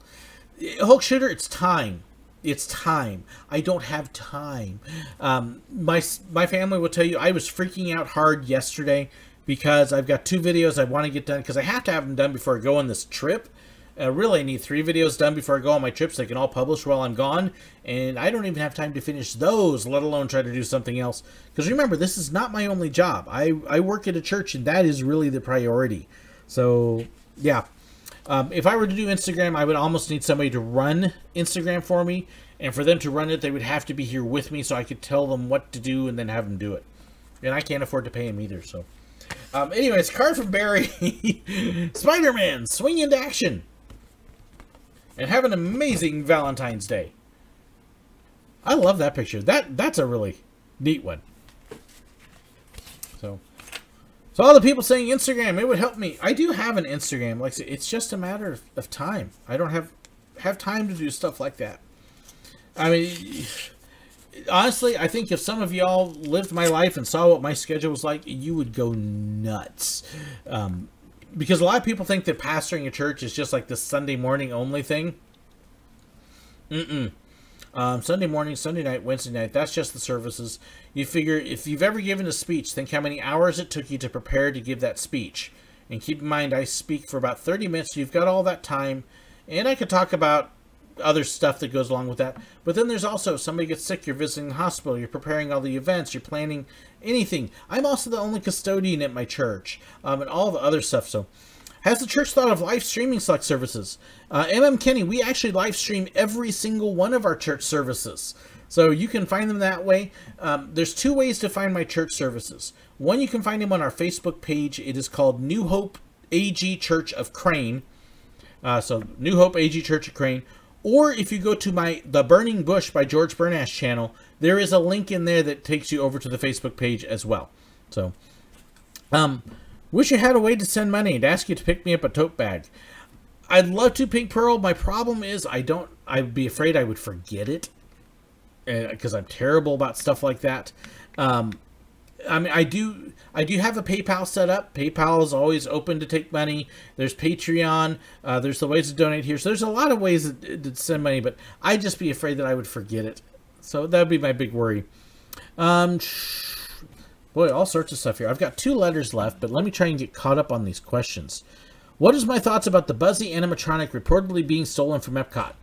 Hulk Shooter, it's time. It's time. I don't have time. My family will tell you I was freaking out hard yesterday because I've got 2 videos I want to get done because I have to have them done before I go on this trip. Really, I need 3 videos done before I go on my trip so they can all publish while I'm gone. And I don't even have time to finish those, let alone try to do something else. Because remember, this is not my only job. I work at a church, and that is really the priority. So, yeah. If I were to do Instagram, I would almost need somebody to run Instagram for me. And for them to run it, they would have to be here with me so I could tell them what to do and then have them do it. And I can't afford to pay them either, so. Anyways, card from Barry. Spider-Man, swing into action. And have an amazing Valentine's Day. I love that picture. That's a really neat one. So all the people saying Instagram, it would help me. I do have an Instagram. Like, it's just a matter of time. I don't have time to do stuff like that. I mean, honestly, I think if some of y'all lived my life and saw what my schedule was like, you would go nuts. Because a lot of people think that pastoring a church is just like this Sunday morning only thing. Sunday morning, Sunday night, Wednesday night, that's just the services. You figure if you've ever given a speech, think how many hours it took you to prepare to give that speech. And keep in mind, I speak for about 30 minutes, so you've got all that time. And I could talk about other stuff that goes along with that. But then there's also, if somebody gets sick, you're visiting the hospital, you're preparing all the events, you're planning anything. I'm also the only custodian at my church, and all the other stuff. So, has the church thought of live streaming select services? Kenny, we actually live stream every single one of our church services. So you can find them that way. There's 2 ways to find my church services. One, you can find them on our Facebook page. It is called New Hope AG Church of Crane. So New Hope AG Church of Crane. Or if you go to The Burning Bush by George Bernash channel, there is a link in there that takes you over to the Facebook page as well. So, wish you had a way to send money and ask you to pick me up a tote bag. I'd love to, Pink Pearl. My problem is I'd be afraid I would forget it. Because I'm terrible about stuff like that. I mean, I do have a PayPal set up. PayPal is always open to take money. There's Patreon. There's the ways to donate here. So there's a lot of ways to send money, but I'd just be afraid that I would forget it. So that would be my big worry. Boy, all sorts of stuff here. I've got 2 letters left, but let me try and get caught up on these questions. What is my thoughts about the Buzzy animatronic reportedly being stolen from Epcot?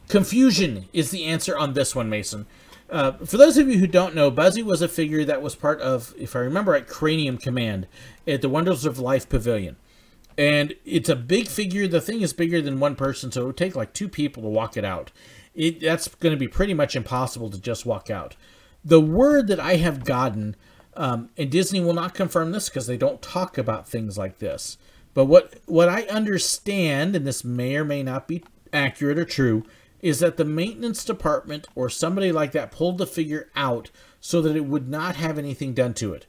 Confusion is the answer on this one, Mason. For those of you who don't know, Buzzy was a figure that was part of, if I remember right, Cranium Command at the Wonders of Life Pavilion. And it's a big figure. The thing is bigger than 1 person, so it would take like 2 people to walk it out. That's going to be pretty much impossible to just walk out. The word that I have gotten, and Disney will not confirm this because they don't talk about things like this, but what I understand, and this may or may not be accurate or true, is that the maintenance department or somebody like that pulled the figure out so that it would not have anything done to it.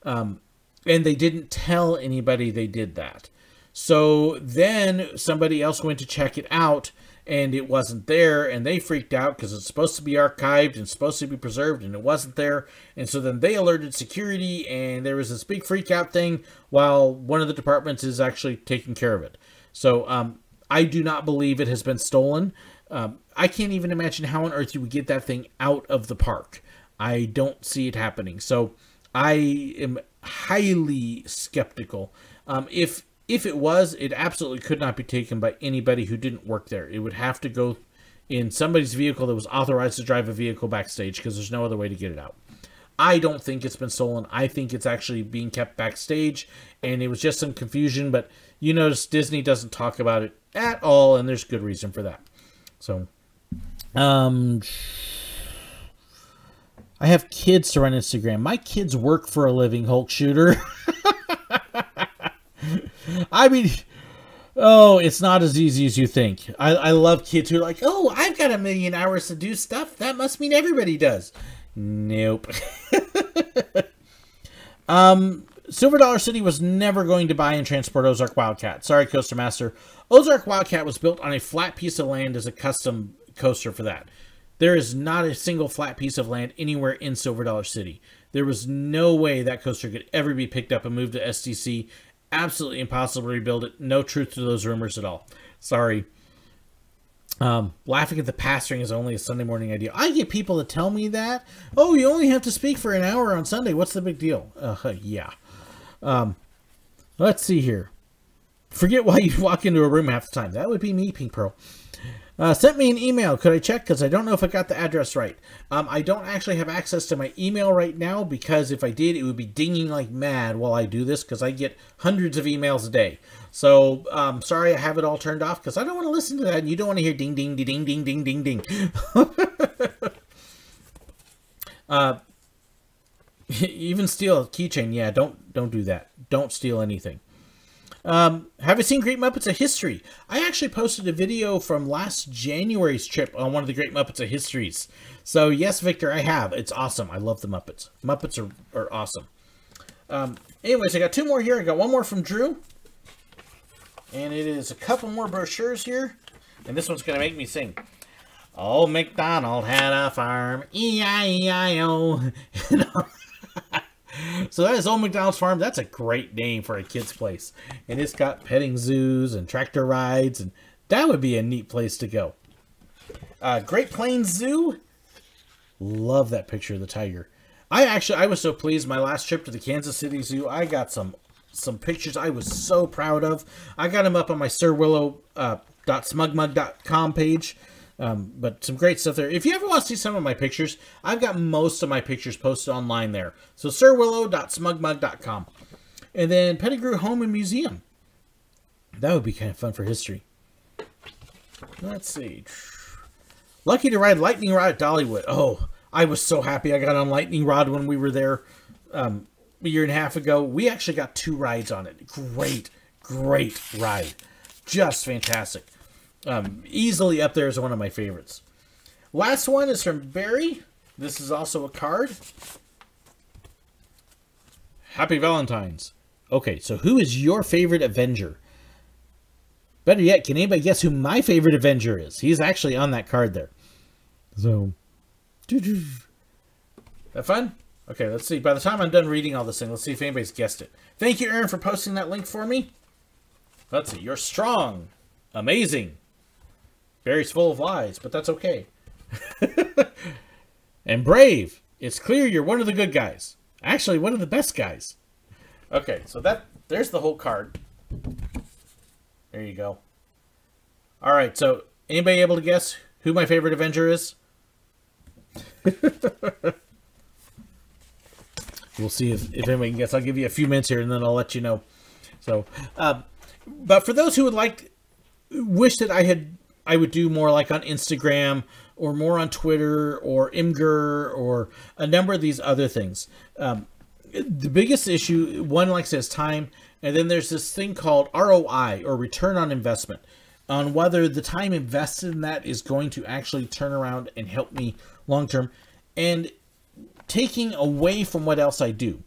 And they didn't tell anybody they did that. So then somebody else went to check it out, and it wasn't there, and they freaked out because it's supposed to be archived and supposed to be preserved, and it wasn't there. And so then they alerted security, and there was this big freak out thing while one of the departments is actually taking care of it. So I do not believe it has been stolen. I can't even imagine how on earth you would get that thing out of the park. I don't see it happening. So I am highly skeptical. If it was, it absolutely could not be taken by anybody who didn't work there. It would have to go in somebody's vehicle that was authorized to drive a vehicle backstage, because there's no other way to get it out. I don't think it's been stolen. I think it's actually being kept backstage, and it was just some confusion. But you notice Disney doesn't talk about it at all, and there's good reason for that. So, I have kids to run Instagram. My kids work for a living, Hulk Shooter. I mean, oh, it's not as easy as you think. I love kids who are like, oh, I've got 1 million hours to do stuff. That must mean everybody does. Nope. Silver Dollar City was never going to buy and transport Ozark Wildcat. Sorry, Coaster Master. Ozark Wildcat was built on a flat piece of land as a custom coaster for that. There is not a single flat piece of land anywhere in Silver Dollar City. There was no way that coaster could ever be picked up and moved to SDC. Absolutely impossible to rebuild it. No truth to those rumors at all. Sorry. Laughing at the pastoring is only a Sunday morning idea. I get people to tell me that. Oh, you only have to speak for an hour on Sunday. What's the big deal? Yeah. Let's see here. Forget why you walk into a room half the time. That would be me, Pink Pearl. Sent me an email. Could I check? Because I don't know if I got the address right. I don't actually have access to my email right now, because if I did, it would be dinging like mad while I do this, because I get hundreds of emails a day. So, sorry I have it all turned off, because I don't want to listen to that, and you don't want to hear ding, ding, ding, ding, ding, ding, ding. Even steal a keychain. Yeah, don't do that. Don't steal anything. Have you seen Great Muppets of History? I actually posted a video from last January's trip on one of the Great Muppets of Histories. So, yes, Victor, I have. It's awesome. I love the Muppets. Muppets are awesome. Anyways, I got 2 more here. I got 1 more from Drew. And it is a couple more brochures here. And this one's going to make me sing. Old MacDonald had a farm. E-I-E-I-O. So that is Old MacDonald's Farm. That's a great name for a kid's place. And it's got petting zoos and tractor rides. And that would be a neat place to go. Great Plains Zoo. Love that picture of the tiger. I was so pleased my last trip to the Kansas City Zoo. I got some pictures I was so proud of. I got them up on my SirWillow.smugmug.com page. But some great stuff there. If you ever want to see some of my pictures, I've got most of my pictures posted online there. So SirWillow.smugmug.com. And then Pettigrew Home and Museum. That would be kind of fun for history. Let's see. Lucky to ride Lightning Rod at Dollywood. Oh, I was so happy I got on Lightning Rod when we were there a year and a half ago. We actually got 2 rides on it. Great ride. Just fantastic. Easily up there as one of my favorites. Last one is from Barry. This is also a card. Happy Valentine's. Okay, so who is your favorite Avenger? Better yet, can anybody guess who my favorite Avenger is? He's actually on that card there. So, that fun? Okay, let's see. By the time I'm done reading all this thing, let's see if anybody's guessed it. Thank you, Aaron, for posting that link for me. Let's see. You're strong. Amazing. Barry's full of lies, but that's okay. And brave. It's clear you're one of the good guys. Actually, one of the best guys. Okay, so there's the whole card. There you go. All right, so anybody able to guess who my favorite Avenger is? We'll see if anybody can guess. I'll give you a few minutes here, and then I'll let you know. So, but for those who would wish that I would do more like on Instagram or more on Twitter or Imgur or a number of these other things. The biggest issue, one, like I said, is time. And then there's this thing called ROI, or return on investment, on whether the time invested in that is going to actually turn around and help me long term, and taking away from what else I do.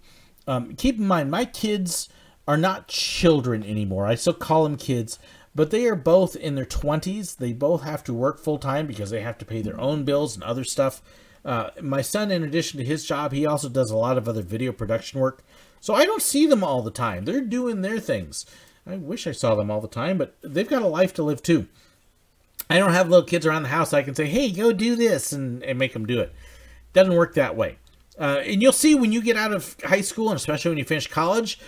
Keep in mind, my kids are not children anymore. I still call them kids, but they are both in their 20s. They both have to work full time because they have to pay their own bills and other stuff. My son, in addition to his job, he also does a lot of other video production work. So I don't see them all the time. They're doing their things. I wish I saw them all the time, but they've got a life to live too. I don't have little kids around the house I can say, hey, go do this, and make them do it. Doesn't work that way. And you'll see when you get out of high school, and especially when you finish college,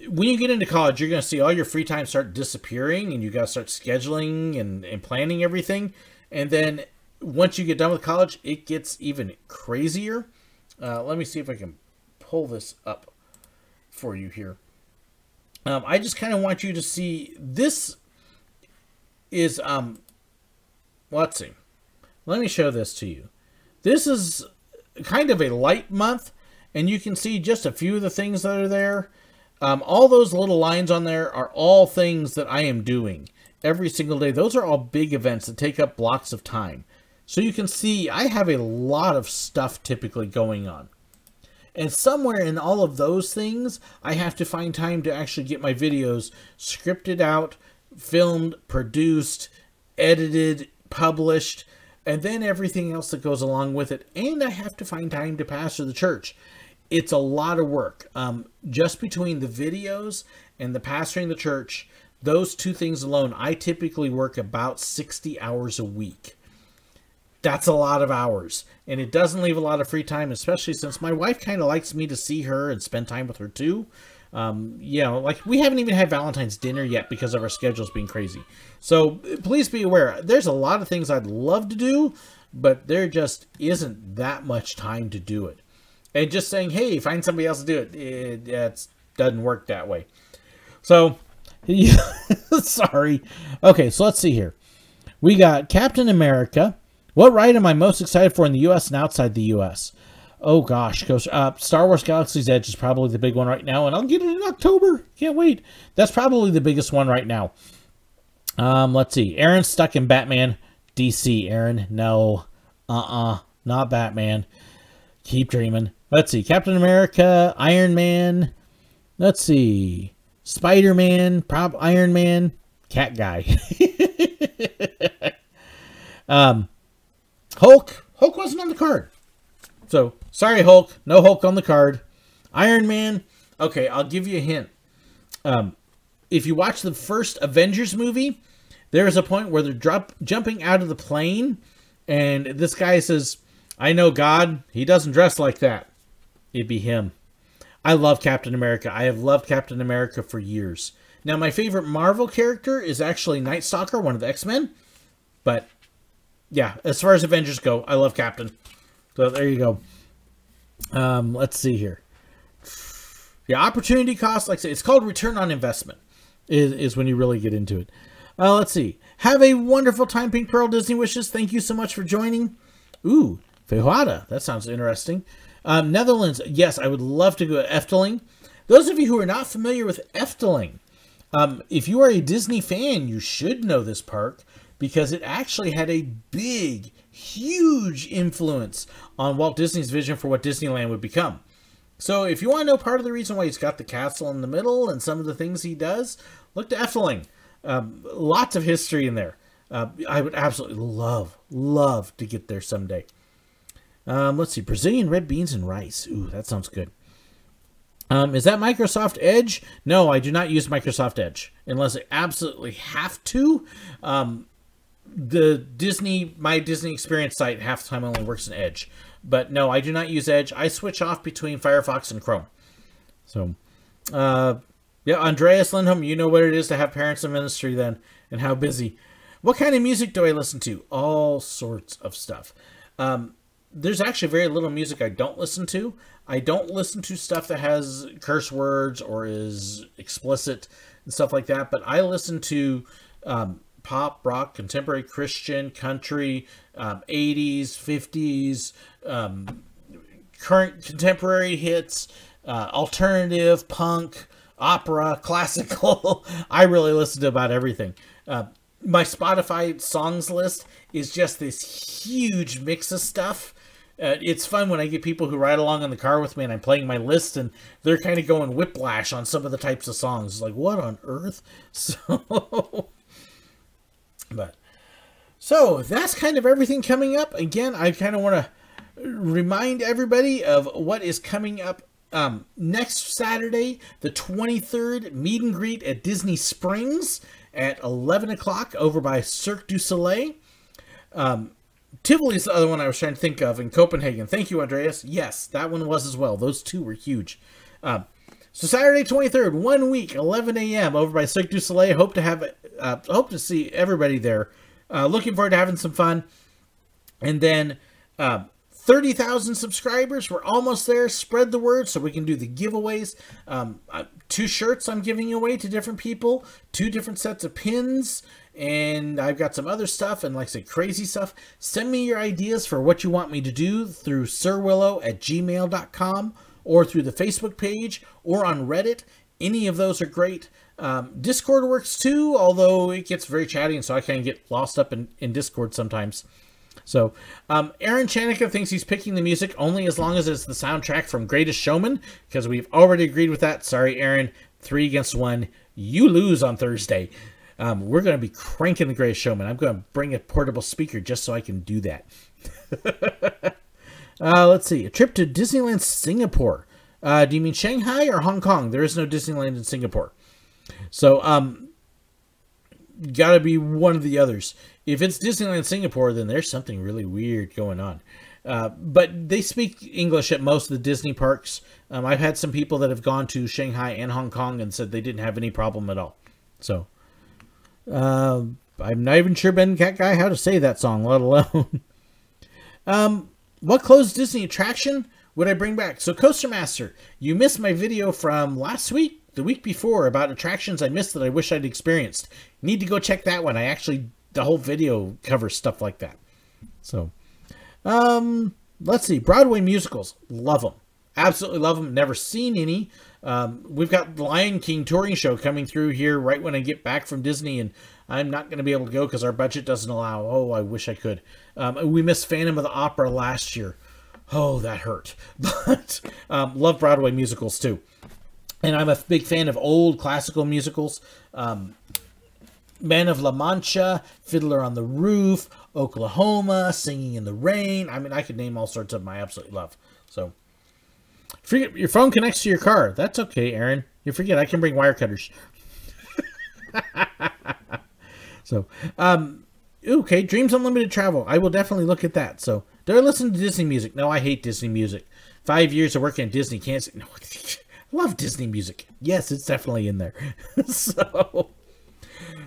when you get into college, you're going to see all your free time start disappearing, and you got to start scheduling and planning everything. And then once you get done with college, it gets even crazier. Let me see if I can pull this up for you here. I just kind of want you to see, this is, let's see. Let me show this to you. This is kind of a light month, and you can see just a few of the things that are there. All those little lines on there are all things that I am doing every single day. Those are all big events that take up blocks of time. So you can see I have a lot of stuff typically going on. And somewhere in all of those things, I have to find time to actually get my videos scripted out, filmed, produced, edited, published, and then everything else that goes along with it. And I have to find time to pastor the church. It's a lot of work. Just between the videos and the pastoring the church, those two things alone, I typically work about 60 hours a week. That's a lot of hours, and it doesn't leave a lot of free time, especially since my wife kind of likes me to see her and spend time with her too. You know, like we haven't even had Valentine's dinner yet because of our schedules being crazy. So please be aware, there's a lot of things I'd love to do, but there just isn't that much time to do it. And just saying, hey, find somebody else to do it, it doesn't work that way. So, sorry. Okay, so let's see here. We got Captain America. What ride am I most excited for in the U.S. and outside the U.S.? Oh, gosh. Star Wars Galaxy's Edge is probably the big one right now, and I'll get it in October. Can't wait. That's probably the biggest one right now. Let's see. Aaron's stuck in Batman. DC, Aaron. No. Not Batman. Keep dreaming. Let's see. Captain America, Iron Man. Let's see. Spider-Man, Iron Man, Cat Guy. Hulk wasn't on the card. So, sorry, Hulk. No Hulk on the card. Iron Man. Okay, I'll give you a hint. If you watch the first Avengers movie, there is a point where they're jumping out of the plane, and this guy says, I know God. He doesn't dress like that. It'd be him. I love Captain America. I have loved Captain America for years. Now, my favorite Marvel character is actually Night Stalker, one of the X-Men. But, yeah, as far as Avengers go, I love Captain. So, there you go. Let's see here. Yeah, opportunity cost, like I say, it's called return on investment, is when you really get into it. Let's see. Have a wonderful time, Pink Pearl Disney Wishes. Thank you so much for joining. Ooh, Feijoada. That sounds interesting. Netherlands. Yes, I would love to go to Efteling. Those of you who are not familiar with Efteling, if you are a Disney fan, you should know this park because it actually had a big, huge influence on Walt Disney's vision for what Disneyland would become. So if you want to know part of the reason why he's got the castle in the middle and some of the things he does, look to Efteling. Lots of history in there. I would absolutely love to get there someday. Let's see. Brazilian red beans and rice. Ooh, that sounds good. Is that Microsoft Edge? No, I do not use Microsoft Edge unless I absolutely have to. My Disney Experience site half the time only works in Edge. But no, I do not use Edge. I switch off between Firefox and Chrome. So, yeah, Andreas Lindholm, you know what it is to have parents in ministry then and how busy. What kind of music do I listen to? All sorts of stuff. There's actually very little music I don't listen to. I don't listen to stuff that has curse words or is explicit and stuff like that, but I listen to pop, rock, contemporary Christian, country, 80s, 50s, current contemporary hits, alternative, punk, opera, classical. I really listen to about everything. My Spotify songs list is just this huge mix of stuff. It's fun when I get people who ride along in the car with me and I'm playing my list and they're kind of going whiplash on some of the types of songs. Like, what on earth? So, But so that's kind of everything coming up. Again, I kind of want to remind everybody of what is coming up next Saturday, the 23rd, meet and greet at Disney Springs at 11 o'clock over by Cirque du Soleil. Tivoli's the other one I was trying to think of in Copenhagen. Thank you, Andreas. Yes, that one was as well. Those two were huge. So Saturday 23rd, 1 week, 11 a.m. over by Cirque du Soleil. Hope to see everybody there. Looking forward to having some fun. And then 30,000 subscribers. We're almost there. Spread the word so we can do the giveaways. 2 shirts I'm giving away to different people. 2 different sets of pins. And I've got some other stuff and like I said, crazy stuff. Send me your ideas for what you want me to do through SirWillow@gmail.com or through the Facebook page or on Reddit. Any of those are great. Discord works too, although it gets very chatty and so I kind of get lost up in Discord sometimes. So, Aaron Chanika thinks he's picking the music only as long as it's the soundtrack from Greatest Showman, because we've already agreed with that. Sorry, Aaron. 3 against 1. You lose on Thursday. We're going to be cranking the Greatest Showman. I'm going to bring a portable speaker just so I can do that. Let's see. A trip to Disneyland Singapore. Do you mean Shanghai or Hong Kong? There is no Disneyland in Singapore. So, gotta be one of the others. If it's Disneyland Singapore, then there's something really weird going on. But they speak English at most of the Disney parks. I've had some people that have gone to Shanghai and Hong Kong and said they didn't have any problem at all. So, I'm not even sure, Ben Cat Guy, how to say that song, let alone. What closed Disney attraction would I bring back? So, Coaster Master, you missed my video from last week, the week before, about attractions I missed that I wish I'd experienced. You need to go check that one. The whole video covers stuff like that. So, let's see. Broadway musicals. Love them. Absolutely love them. Never seen any. We've got the Lion King touring show coming through here right when I get back from Disney, and I'm not going to be able to go because our budget doesn't allow. Oh, I wish I could. We missed Phantom of the Opera last year. Oh, that hurt. But love Broadway musicals too. And I'm a big fan of old classical musicals. Man of La Mancha, Fiddler on the Roof, Oklahoma, Singing in the Rain. I mean, I could name all sorts of them I absolutely love. So, forget your phone connects to your car. That's okay, Aaron. You forget I can bring wire cutters. So, okay, Dreams Unlimited Travel. I will definitely look at that. So, do I listen to Disney music? No, I hate Disney music. 5 years of working at Disney, can't say, no, I love Disney music. Yes, it's definitely in there.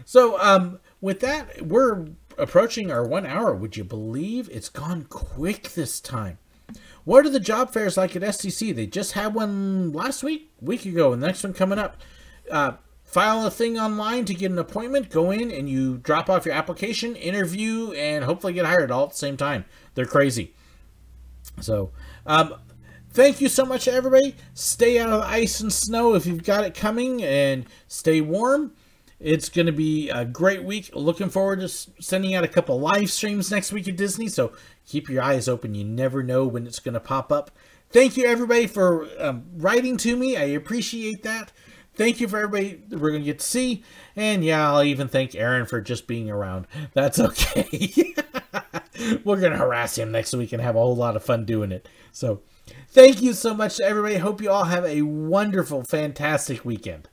So, with that, we're approaching our 1 hour. Would you believe it's gone quick this time? What are the job fairs like at STC? They just had one last week ago, and the next one coming up. File a thing online to get an appointment. Go in and you drop off your application, interview, and hopefully get hired all at the same time. They're crazy. So, thank you so much, everybody. Stay out of the ice and snow if you've got it coming, and stay warm. It's going to be a great week. Looking forward to sending out a couple live streams next week at Disney, so keep your eyes open. You never know when it's going to pop up. Thank you, everybody, for writing to me. I appreciate that. Thank you for everybody that we're going to get to see. And, yeah, I'll even thank Aaron for just being around. That's okay. We're going to harass him next week and have a whole lot of fun doing it. So, thank you so much to everybody. Hope you all have a wonderful, fantastic weekend.